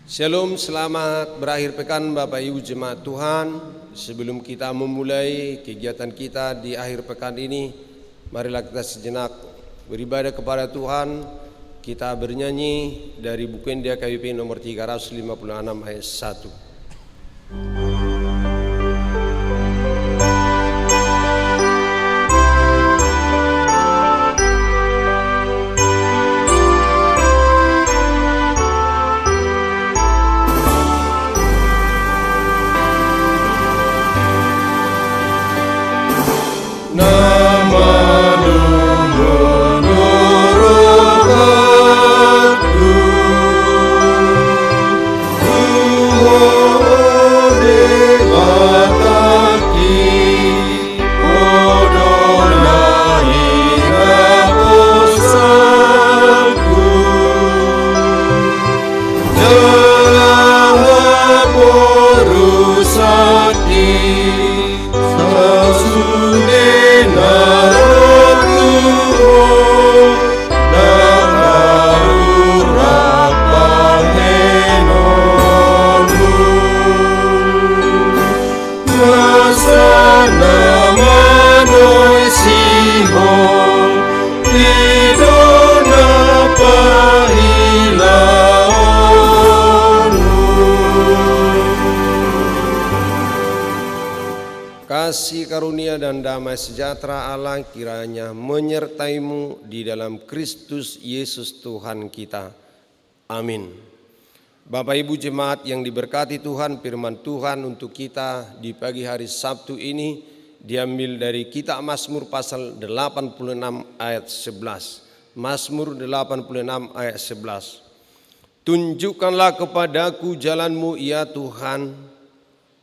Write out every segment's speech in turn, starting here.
Shalom, selamat berakhir pekan Bapak Ibu Jemaat Tuhan. Sebelum kita memulai kegiatan kita di akhir pekan ini, marilah kita sejenak beribadah kepada Tuhan. Kita bernyanyi dari buku India KWP nomor 356 ayat 1. Kasih karunia dan damai sejahtera Allah kiranya menyertaimu di dalam Kristus Yesus Tuhan kita. Amin. Bapak Ibu Jemaat yang diberkati Tuhan, firman Tuhan untuk kita di pagi hari Sabtu ini diambil dari kitab Mazmur pasal 86 ayat 11. Mazmur 86 ayat 11. Tunjukkanlah kepadaku jalanmu ya Tuhan,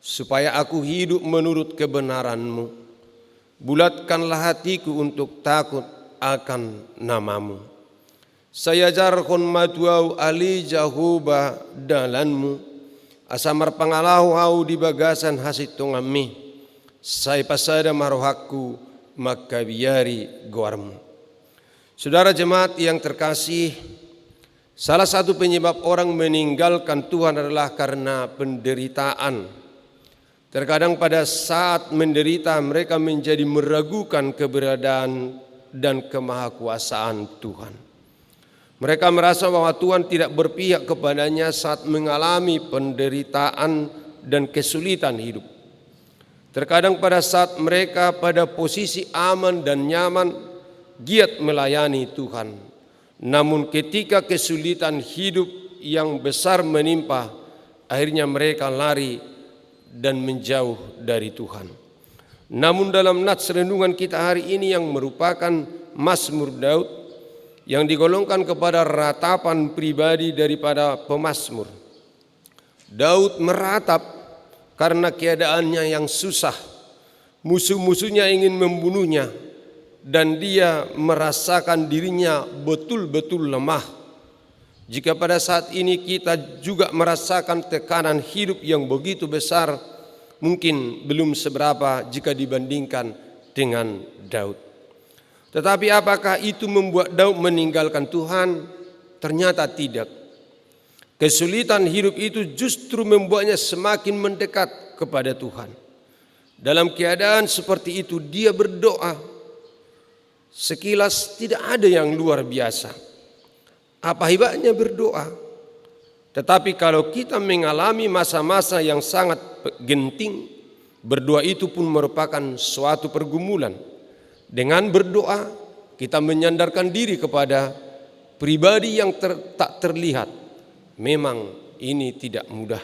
supaya aku hidup menurut kebenaran-Mu. Bulatkanlah hatiku untuk takut akan nama-Mu. Saya jarkon matuau ali jahuba dalanmu. Asamar pangalahu hau di bagasan hasit tongami. Saya pasada marohaku maka biari goarmu. Saudara jemaat yang terkasih, salah satu penyebab orang meninggalkan Tuhan adalah karena penderitaan. Terkadang pada saat menderita mereka menjadi meragukan keberadaan dan kemahakuasaan Tuhan. Mereka merasa bahwa Tuhan tidak berpihak kepadanya saat mengalami penderitaan dan kesulitan hidup. Terkadang pada saat mereka pada posisi aman dan nyaman, giat melayani Tuhan. Namun ketika kesulitan hidup yang besar menimpa, akhirnya mereka lari dan menjauh dari Tuhan. Namun dalam nats renungan kita hari ini yang merupakan Mazmur Daud yang digolongkan kepada ratapan pribadi daripada pemazmur. Daud meratap karena keadaannya yang susah. Musuh-musuhnya ingin membunuhnya dan dia merasakan dirinya betul-betul lemah. Jika pada saat ini kita juga merasakan tekanan hidup yang begitu besar, mungkin belum seberapa jika dibandingkan dengan Daud. Tetapi apakah itu membuat Daud meninggalkan Tuhan? Ternyata tidak. Kesulitan hidup itu justru membuatnya semakin mendekat kepada Tuhan. Dalam keadaan seperti itu dia berdoa. Sekilas tidak ada yang luar biasa. Apa hebatnya berdoa? Tetapi kalau kita mengalami masa-masa yang sangat genting, berdoa itu pun merupakan suatu pergumulan. Dengan berdoa, kita menyandarkan diri kepada pribadi yang tak terlihat. Memang ini tidak mudah.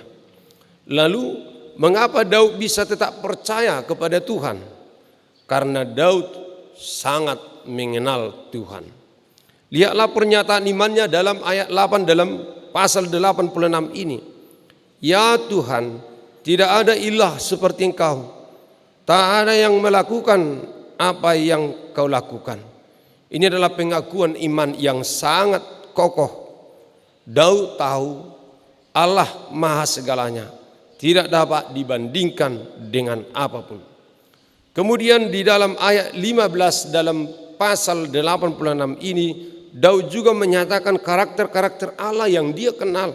Lalu, mengapa Daud bisa tetap percaya kepada Tuhan? Karena Daud sangat mengenal Tuhan. Lihatlah pernyataan imannya dalam ayat 8 dalam pasal 86 ini. Ya Tuhan, tidak ada ilah seperti Engkau. Tak ada yang melakukan apa yang Kau lakukan. Ini adalah pengakuan iman yang sangat kokoh. Daud tahu Allah maha segalanya, tidak dapat dibandingkan dengan apapun. Kemudian di dalam ayat 15 dalam pasal 86 ini, Daud juga menyatakan karakter-karakter Allah yang dia kenal.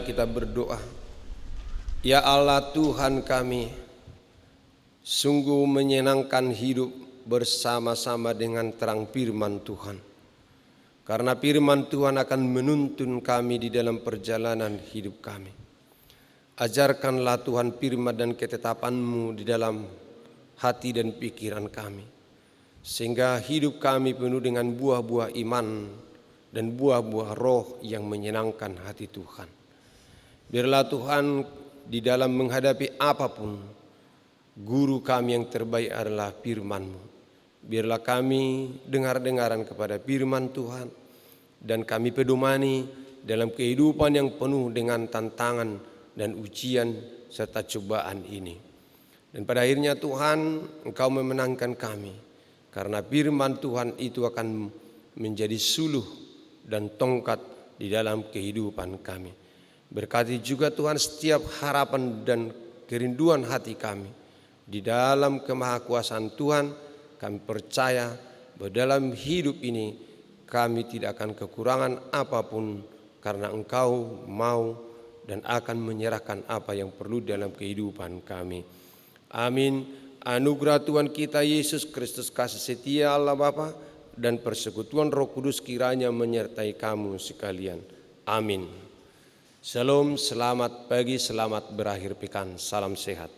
Marilah kita berdoa. Ya Allah Tuhan kami, sungguh menyenangkan hidup bersama-sama dengan terang firman Tuhan. Karena firman Tuhan akan menuntun kami di dalam perjalanan hidup kami. Ajarkanlah Tuhan firman dan ketetapan-Mu di dalam hati dan pikiran kami. Sehingga hidup kami penuh dengan buah-buah iman dan buah-buah roh yang menyenangkan hati Tuhan. Biarlah Tuhan di dalam menghadapi apapun, guru kami yang terbaik adalah firman-Mu. Biarlah kami dengar-dengaran kepada firman Tuhan dan kami pedomani dalam kehidupan yang penuh dengan tantangan dan ujian serta cobaan ini. Dan pada akhirnya Tuhan, Engkau memenangkan kami, karena firman Tuhan itu akan menjadi suluh dan tongkat di dalam kehidupan kami. Berkati juga Tuhan setiap harapan dan kerinduan hati kami. Di dalam kemahakuasaan Tuhan, kami percaya bahwa dalam hidup ini kami tidak akan kekurangan apapun, karena Engkau mau dan akan menyerahkan apa yang perlu dalam kehidupan kami. Amin. Anugerah Tuhan kita Yesus Kristus, kasih setia Allah Bapa, dan persekutuan Roh Kudus kiranya menyertai kamu sekalian. Amin. Shalom, selamat pagi, selamat berakhir pekan. Salam sehat.